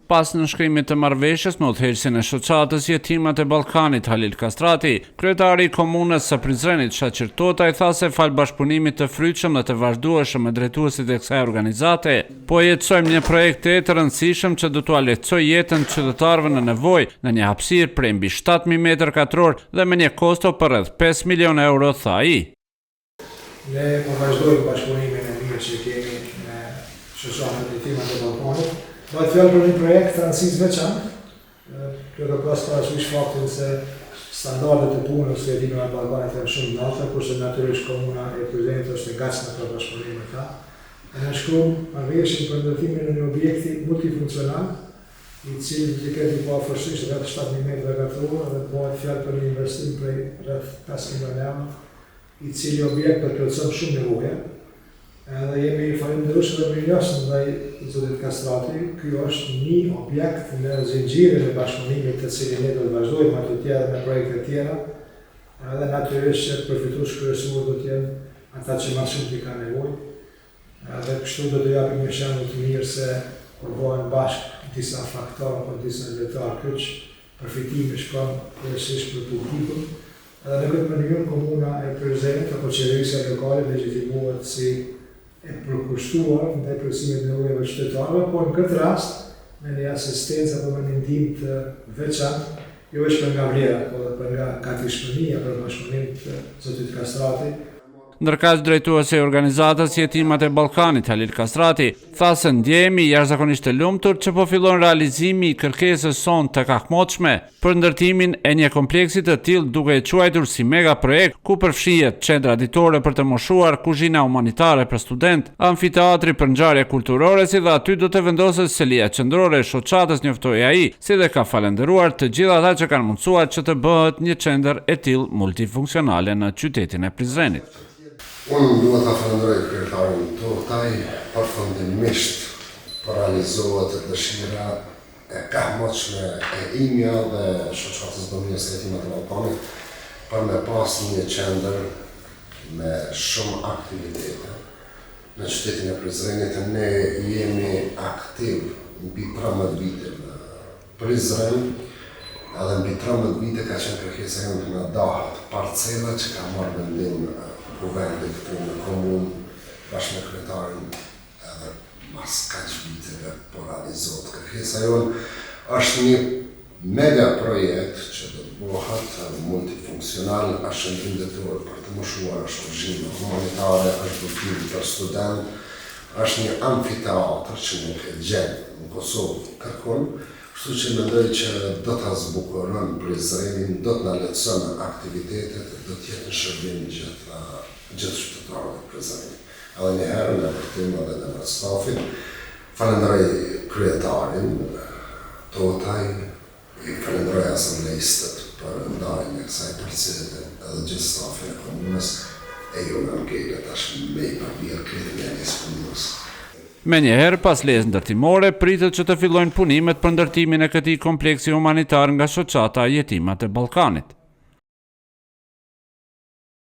Pas nënshkrimit të marrëveshjes me udhëheqësin e shoqatës Jetimat e Ballkanit Halil Kastrati, kryetari i komunës së Prizrenit Shaqir Tota i tha se fal bashkëpunimit të frytshëm dhe të vazhdueshëm me drejtuesit e kësaj organizate, po jetësojmë një projekt të rëndësishëm që do t'ua lehtësojë jetën të qytetarëve në nevojë në një hapësirë prej mbi 7000 metër katror dhe me një kosto për rreth 5 milionë euro, tha ai. Ne vazhdojmë bashkëpunimin e mirë që kemi me shoqatën e Jetimat e Ballkanit. Bëhet fjalë për një projekt të rëndësisë veçantë, duke pas parasysh faktin se standardet e punës së Jetimave të Ballkanit janë shumë të larta, kurse natyrisht komuna e Prizrenit është e gatshme për bashkëpunim me ta. Ne shkruam marrëveshjen për ndërtimin e një objekti multifunksional, i cili do të ketë poafërsisht rreth 7000 metra katror dhe bëhet fjalë për një investim prej rreth 5 milionë euro, i cili objekt përplotson shumë nevoja. Edhe jemi falënderueshëm dhe mirënjohës ndaj zotit Kastrati. Ky është një objekt në zinxhirin e bashkëpunimit të cilin ne do të vazhdojmë ato të tjera me projekte të tjera. Edhe natyrisht që përfitues kryesor do të jenë ata që më shumë kanë nevojë. Edhe kështu do të japim një shembull të mirë se kur bëhen bashkë disa faktorë apo disa detaj kyç, përfitimi shkon kryesisht për publikun. Edhe në këtë mënyrë komuna e Prizrenit apo qeverisja lokale legjitimohet si e përkushtuar ndaj plotësimit të nevojave të qytetarëve, por në këtë rast me një asistencë apo me një ndihmë të veçantë, jo vetëm nga vlera, por edhe nga katishmëria për bashkëpunim të zotit Kastrati. Ndërkaq drejtuesi i organizatës Jetimat e Ballkanit Halil Kastrati tha se ndjehemi jashtëzakonisht të lumtur që po fillon realizimi i kërkesës sonë të kahmotshme për ndërtimin e një kompleksi të tillë, duke e quajtur si mega projekt ku përfshihet qendra ditore për të moshuar, kuzhina humanitare për student, amfiteatri për ngjarje kulturore, si dhe aty do të vendoset selia qendrore e shoqatës, njoftoi ai, si dhe ka falendëruar të gjithë ata që kanë mundsuar që të bëhet një qendër e tillë multifunksionale në qytetin e Prizrenit. Unë duhet ta falenderoj kryetarin Totaj, përfundimisht për realizohet dëshira e kahmotshme e imja dhe shoqatës Bashkisë së Jetimave të Ballkanit për me pas një qendër me shumë aktivitete. Në qytetin e Prizrenit ne jemi aktiv mbi 13 vite në Prizren, edhe mbi 13 vite ka qenë kërkesa jonë në dahat parcela që ka marrë vendim kuvendit në komunë bashkë me kryetarin, edhe mas kaq viteve po realizohet kërkesa jonë. Është një mega projekt që do të bëhet multifunksional, është shëndrim detyr për të moshuar, është kuzhinë humanitare, është udhtim për student, është një amfiteatër që nuk e gjen në Kosovë kërkon. Kështu që mendoj që do ta zbukuron Prizrenin, do të na lehtëson aktivitetet, do të jetë në shërbim gjithë qytetarëve të Prizrenit. Edhe një herë në vërtim edhe në stafin, falenderoj kryetarin Totaj, i falenderoj asamblejistët për ndarjen e kësaj parcele edhe gjithë stafin e komunës, e ju në ngele tash me i përmirë kretin e disponimës. Me njëherë pas lezë ndërtimore, pritet që të fillojnë punimet për ndërtimin e këtij kompleksi humanitar nga shoqata Jetimat e Ballkanit.